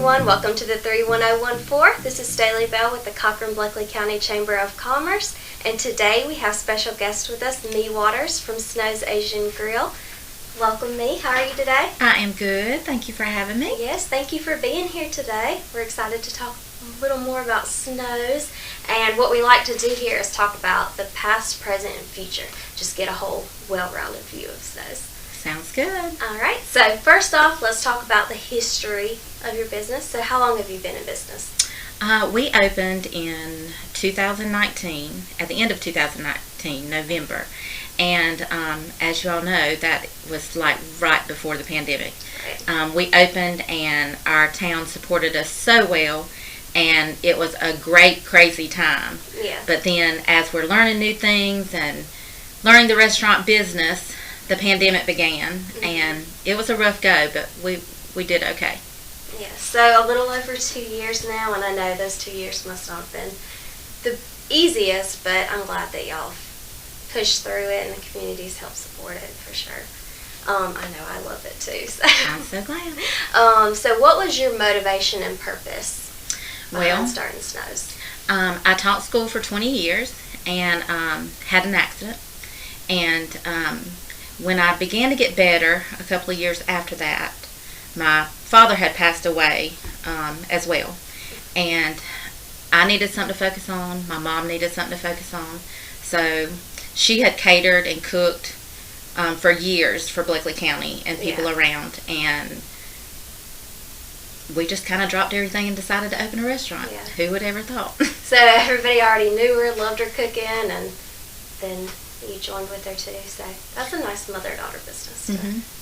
everyone. Welcome to the 31014. This is Staley Bell with the Cochran Bleckley County Chamber of Commerce, and today we have special guest with us, Mee Waters from Snow's Asian Grill. Welcome, Mee. How are you today? I am good. Thank you for having me. Yes, thank you for being here today. We're excited to talk a little more about Snow's, and what we like to do here is talk about the past, present, and future. Just get a whole well-rounded view of Snow's. Sounds good. All right, so first off, let's talk about the history of your business. So how long have you been in business? We opened in 2019, at the end of 2019, November. And as you all know, that was like right before the pandemic. Right. We opened and our town supported us so well, and it was a great, crazy time. Yeah. But then as we're learning new things and learning the restaurant business, the pandemic began, and it was a rough go, but we did okay. Yeah, so a little over 2 years now, and I know those 2 years must not have been the easiest, but I'm glad that y'all pushed through it and the community's helped support it for sure. I know I love it too. So. I'm so glad. So what was your motivation and purpose behind starting Snow's? I taught school for 20 years and had an accident, and when I began to get better a couple of years after that, my father had passed away as well, and I needed something to focus on. My mom needed something to focus on, so she had catered and cooked for years for Bleckley County and people around, and we just kind of dropped everything and decided to open a restaurant. Yeah. Who would ever thought? So everybody already knew her, loved her cooking, and then you joined with her too, so that's a nice mother-daughter business.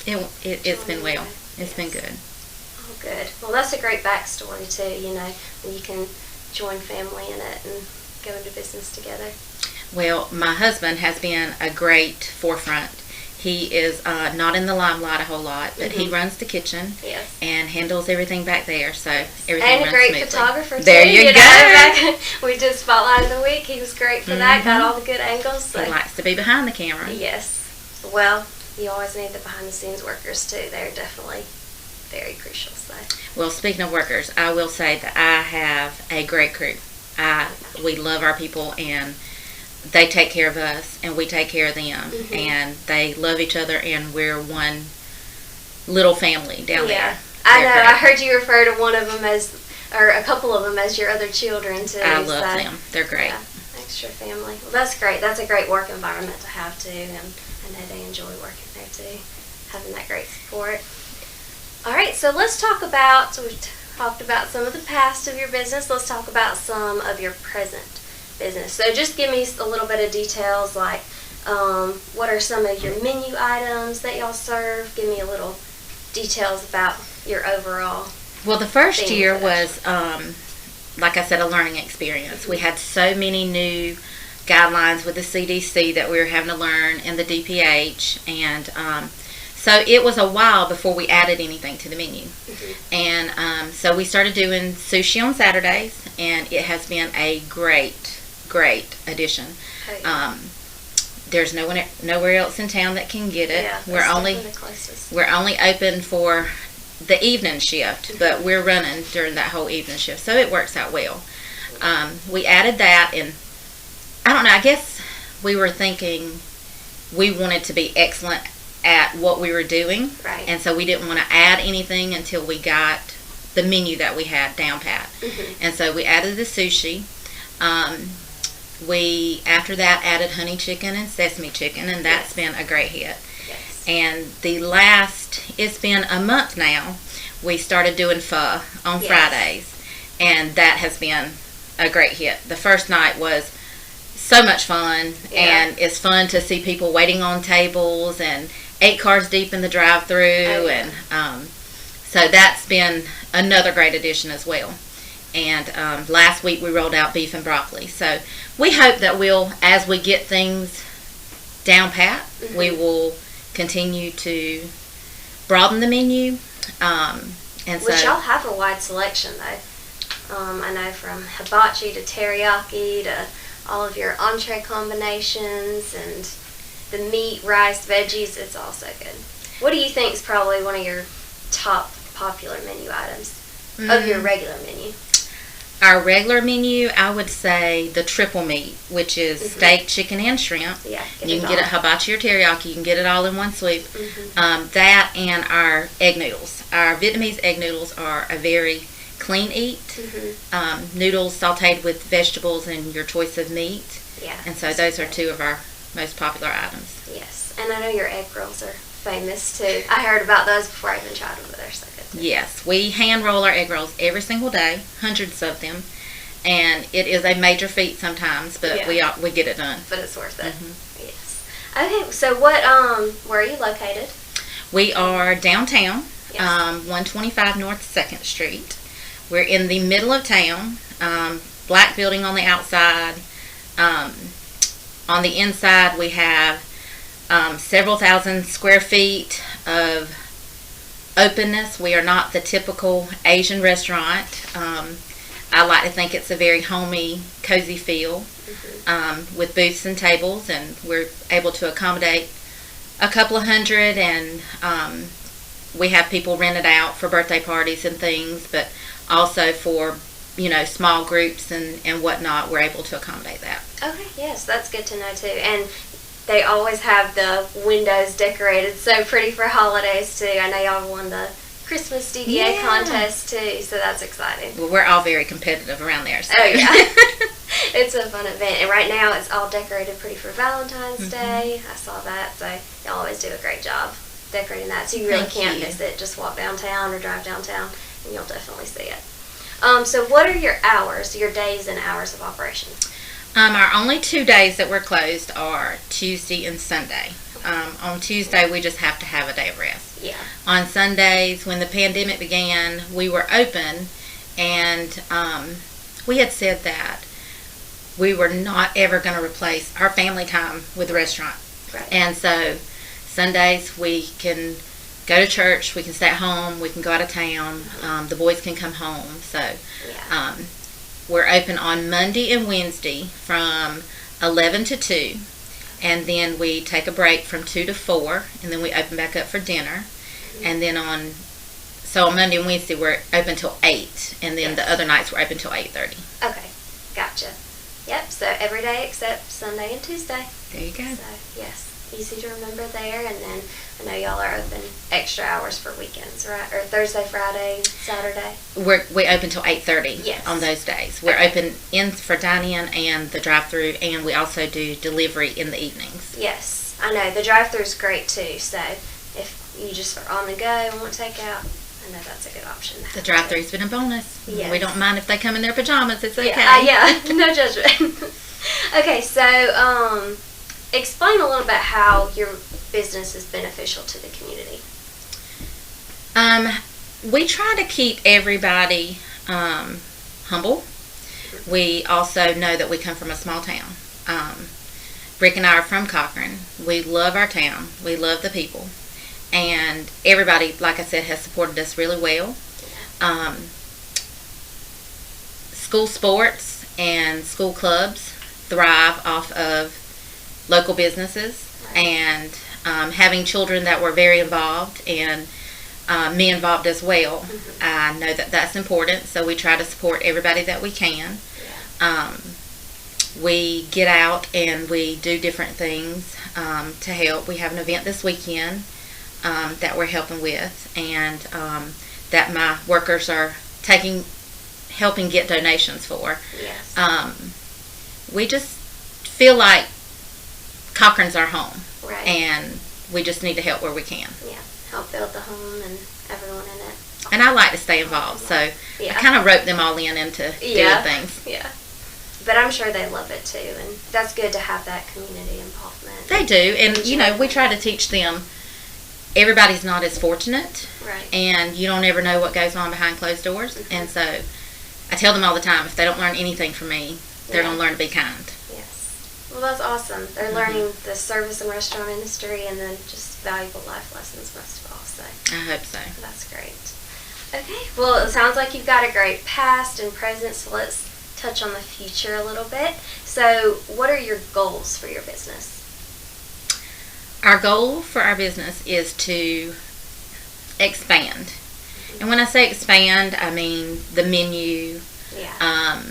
It's been well. It's been good. Oh, good. Well, that's a great backstory too, you know, when you can join family in it and go into business together. Well, my husband has been a great forefront. He is not in the limelight a whole lot, but he runs the kitchen and handles everything back there, so everything and runs a great smoothly. photographer too. There you go. We did Spotlight of the Week. He was great for that. Got all the good angles. So. He likes to be behind the camera. Yes. Well, you always need the behind-the-scenes workers too. They're definitely very crucial. So. Well, speaking of workers, I will say that I have a great crew. We love our people, and they take care of us, and we take care of them, and they love each other, and we're one little family down there. I know. Great. I heard you refer to one of them as, or a couple of them as your other children too. I love them. They're great. Yeah, extra family. Well, that's great. That's a great work environment to have too, and I know they enjoy working there too, having that great support. All right, so let's talk about. So we've talked about some of the past of your business. Let's talk about some of your present business. So just give me a little bit of details, like what are some of your menu items that y'all serve? Give me a little details about your overall. Well, the first year was, like I said, a learning experience. We had so many new guidelines with the CDC that we were having to learn, and the DPH, and so it was a while before we added anything to the menu. And so we started doing sushi on Saturdays, and it has been a great addition. There's nowhere else in town that can get it. Yeah, we're only open for the evening shift, but we're running during that whole evening shift, so it works out well. We added that, and I don't know, I guess we were thinking we wanted to be excellent at what we were doing, and so we didn't want to add anything until we got the menu that we had down pat. And so we added the sushi. We, after that, added honey chicken and sesame chicken, and that's been a great hit. And it's been a month now, we started doing pho on Fridays, and that has been a great hit. The first night was so much fun, and it's fun to see people waiting on tables and 8 cars deep in the drive-through, and so that's been another great addition as well. And last week we rolled out beef and broccoli. So we hope that as we get things down pat, we will continue to broaden the menu. Which y'all have a wide selection though. I know from hibachi to teriyaki to all of your entree combinations and the meat, rice, veggies. It's all so good. What do you think is probably one of your top popular menu items? of your regular menu? Our regular menu, I would say the triple meat, which is steak, chicken, and shrimp. Yeah, You can get it hibachi or teriyaki. You can get it all in one swoop. That and our egg noodles. Our Vietnamese egg noodles are a very clean eat. Noodles sautéed with vegetables and your choice of meat. Yeah. And so those are two of our most popular items. Yes, and I know your egg rolls are famous too. I heard about those before I even tried them, but they're so good too. Yes, we hand roll our egg rolls every single day, hundreds of them, and it is a major feat sometimes, but we get it done. But it's worth it. Yes. Okay, so what? Where are you located? We are downtown, Yes. 125 North 2nd Street. We're in the middle of town. Black building on the outside. On the inside, we have several thousand square feet of openness. We are not the typical Asian restaurant. I like to think it's a very homey, cozy feel with booths and tables, and we're able to accommodate a couple of hundred, and we have people rented out for birthday parties and things, but also for small groups and whatnot. We're able to accommodate that. Okay, yes, that's good to know too. And they always have the windows decorated so pretty for holidays too. I know y'all won the Christmas DDA contest too, so that's exciting. Well, we're all very competitive around there. So. Oh yeah, it's a fun event, and right now it's all decorated pretty for Valentine's Day. I saw that, so y'all always do a great job decorating that. So you really can't miss it. Just walk downtown or drive downtown, and you'll definitely see it. So what are your hours, your days and hours of operation? Our only 2 days that we're closed are Tuesday and Sunday. On Tuesday, we just have to have a day of rest. Yeah. On Sundays, when the pandemic began, we were open, and we had said that we were not ever going to replace our family time with the restaurant. Right. And so Sundays, we can go to church, we can stay at home, we can go out of town, the boys can come home. So we're open on Monday and Wednesday from 11 to 2, and then we take a break from 2 to 4, and then we open back up for dinner. And then on Monday and Wednesday we're open till 8, and then the other nights we're open till 8:30. Okay, gotcha. Yep, so every day except Sunday and Tuesday. There you go. So, yes. Easy to remember there, and then I know y'all are open extra hours for weekends, right? Or Thursday, Friday, Saturday. We open till 8:30 on those days. We're open in for dine-in and the drive-through, and we also do delivery in the evenings. Yes, I know the drive-through is great too. So if you just are on the go and want takeout, I know that's a good option. The drive-through's been a bonus. Yes. We don't mind if they come in their pajamas. It's okay. Yeah, no judgment. Okay, so explain a little bit how your business is beneficial to the community. We try to keep everybody humble. We also know that we come from a small town. Rick and I are from Cochran. We love our town. We love the people. And everybody, like I said, has supported us really well. School sports and school clubs thrive off of local businesses, and having children that were very involved, and me involved as well. I know that that's important, so we try to support everybody that we can. We get out and we do different things to help. We have an event this weekend that we're helping with, and that my workers are helping get donations for. Yes. We just feel like Cochran's our home, right, and we just need to help where we can. Yeah, help build the home and everyone in it. And I like to stay involved, so I kind of rope them all into doing things. Yeah, but I'm sure they love it too, and that's good to have that community involvement. They do, and we try to teach them everybody's not as fortunate, right, and you don't ever know what goes on behind closed doors. And so I tell them all the time, if they don't learn anything from me, they're going to learn to be kind. Well, that's awesome. They're learning the service and restaurant industry, and then just valuable life lessons most of all. So I hope so. That's great. Okay. Well, it sounds like you've got a great past and present, so let's touch on the future a little bit. So what are your goals for your business? Our goal for our business is to expand. And when I say expand, I mean the menu, Yeah.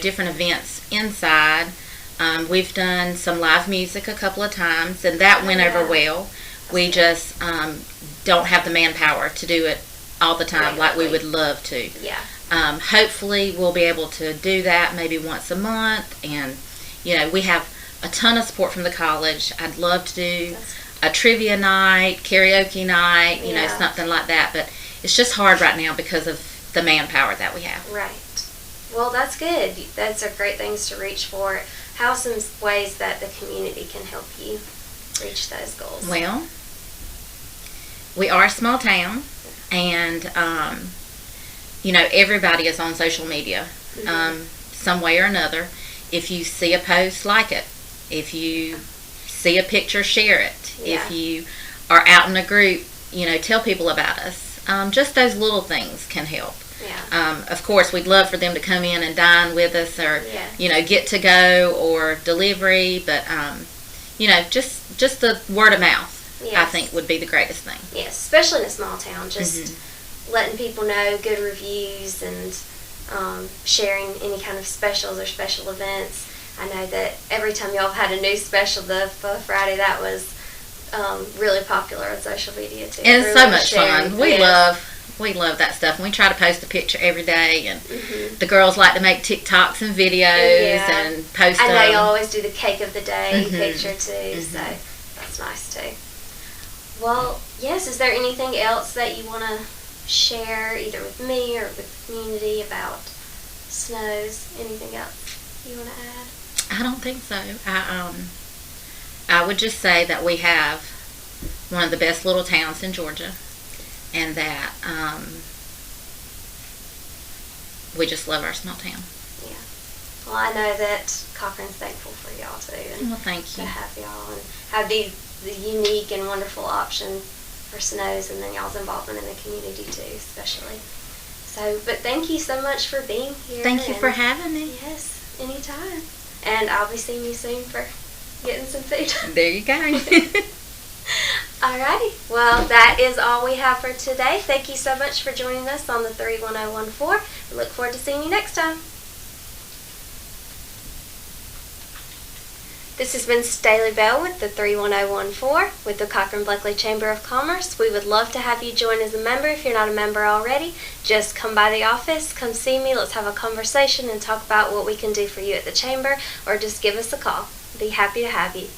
Different events inside. We've done some live music a couple of times, and that went over well. We just don't have the manpower to do it all the time like we would love to. Yeah. Hopefully, we'll be able to do that maybe once a month, and we have a ton of support from the college. I'd love to do a trivia night, karaoke night, something like that, but it's just hard right now because of the manpower that we have. Right. Well, that's good. That's a great things to reach for. How are some ways that the community can help you reach those goals? Well, we are a small town, and everybody is on social media, some way or another. If you see a post, like it. If you see a picture, share it. Yeah. If you are out in a group, tell people about us. Just those little things can help. Yeah. Of course, we'd love for them to come in and dine with us, or get to go or delivery. But just the word of mouth, I think, would be the greatest thing. Yes, especially in a small town. Just letting people know, good reviews, and sharing any kind of specials or special events. I know that every time y'all have had a new special, the Pho Friday, that was really popular on social media too. And it's so much fun. We love that stuff. And we try to post a picture every day, and the girls like to make TikToks and videos and post them. I know you always do the cake of the day picture too, so that's nice too. Well, yes, is there anything else that you want to share, either with me or with the community, about snows? Anything else you want to add? I don't think so. I would just say that we have one of the best little towns in Georgia, and that we just love our small town. Yeah. Well, I know that Cochran's thankful for y'all too, and well, thank you. to have y'all and have the unique and wonderful option for snows, and then y'all's involvement in the community too, especially. So, but thank you so much for being here. Thank you for having me. Yes, anytime. And I'll be seeing you soon for getting some food. There you go. Alrighty. Well, that is all we have for today. Thank you so much for joining us on the 31014. We look forward to seeing you next time. This has been Staley Bell with the 31014 with the Cochran Bleckley Chamber of Commerce. We would love to have you join as a member. If you're not a member already, just come by the office, come see me, let's have a conversation and talk about what we can do for you at the chamber, or just give us a call. Be happy to have you.